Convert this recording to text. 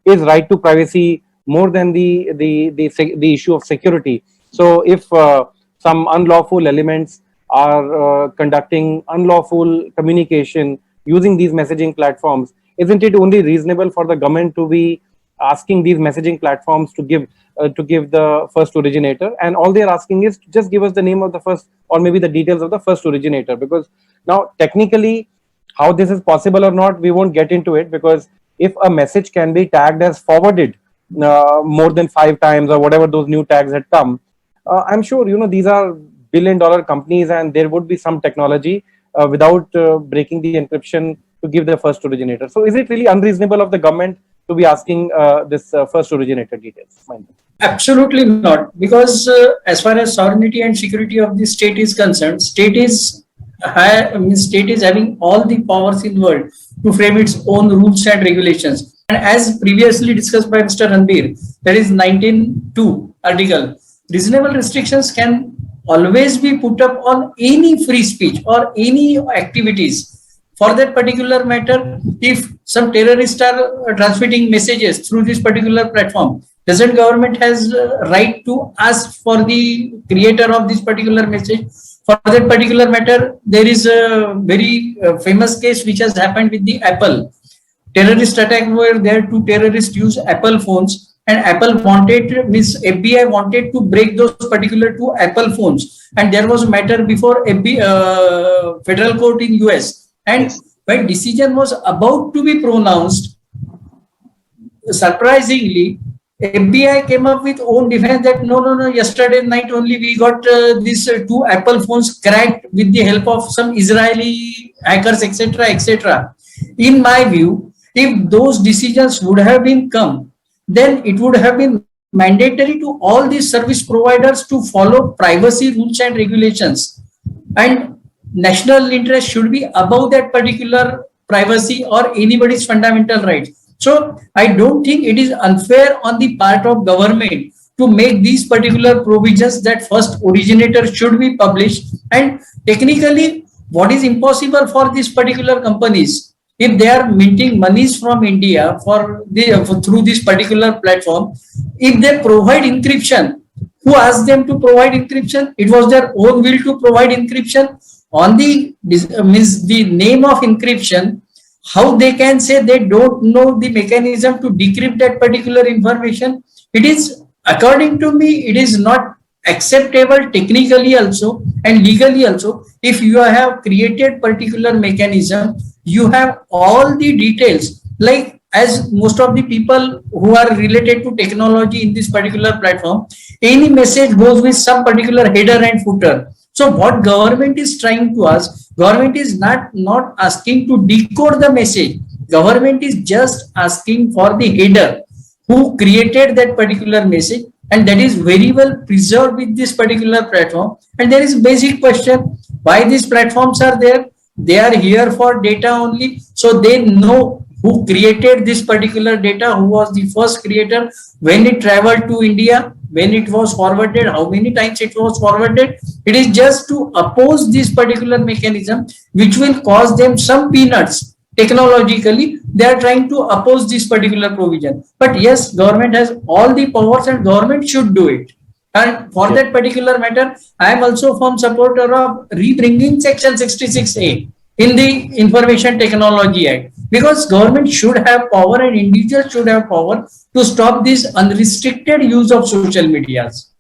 is right to privacy more than the issue of security. So if some unlawful elements are conducting unlawful communication using these messaging platforms, isn't it only reasonable for the government to be asking these messaging platforms to give the first originator, and all they're asking is just give us the name of the first, or maybe the details of the first originator? Because now technically how this is possible or not, we won't get into it, because if a message can be tagged as forwarded more than 5 times or whatever those new tags had come, I'm sure these are billion-dollar companies, and there would be some technology without breaking the encryption to give the first originator. So is it really unreasonable of the government to be asking this first originator details? Absolutely not, because as far as sovereignty and security of the state is concerned, state is having all the powers in the world to frame its own rules and regulations. And as previously discussed by Mr. Ranbir, there is 19(2) article. Reasonable restrictions can always be put up on any free speech or any activities. For that particular matter, if some terrorists are transmitting messages through this particular platform, doesn't government has right to ask for the creator of this particular message? For that particular matter, there is a very famous case which has happened with the Apple terrorist attack, where there two terrorists use Apple phones, and Apple wanted, Miss FBI wanted to break those particular two Apple phones, and there was a matter before federal court in US. And when decision was about to be pronounced, surprisingly, FBI came up with own defense that no, yesterday night only we got these two Apple phones cracked with the help of some Israeli hackers, etc. In my view, if those decisions would have been come, then it would have been mandatory to all these service providers to follow privacy rules and regulations, and national interest should be above that particular privacy or anybody's fundamental rights. So I don't think it is unfair on the part of government to make these particular provisions that first originator should be published. And technically, what is impossible for these particular companies, if they are minting monies from India through this particular platform, if they provide encryption, who asked them to provide encryption? It was their own will to provide encryption. On the name of encryption, how they can say they don't know the mechanism to decrypt that particular information? It is, according to me, it is not acceptable technically also and legally also. If you have created particular mechanism, you have all the details, like as most of the people who are related to technology in this particular platform, any message goes with some particular header and footer. So what government is trying to ask, government is not asking to decode the message. Government is just asking for the header, who created that particular message, and that is very well preserved with this particular platform. And there is a basic question, why these platforms are there? They are here for data only. So they know who created this particular data, who was the first creator, when it traveled to India, when it was forwarded, how many times it was forwarded. It is just to oppose this particular mechanism, which will cause them some peanuts. Technologically, they are trying to oppose this particular provision. But yes, government has all the powers and government should do it. And for that particular matter, I am also a firm supporter of rebringing Section 66A in the Information Technology Act, because government should have power and individuals should have power to stop this unrestricted use of social medias.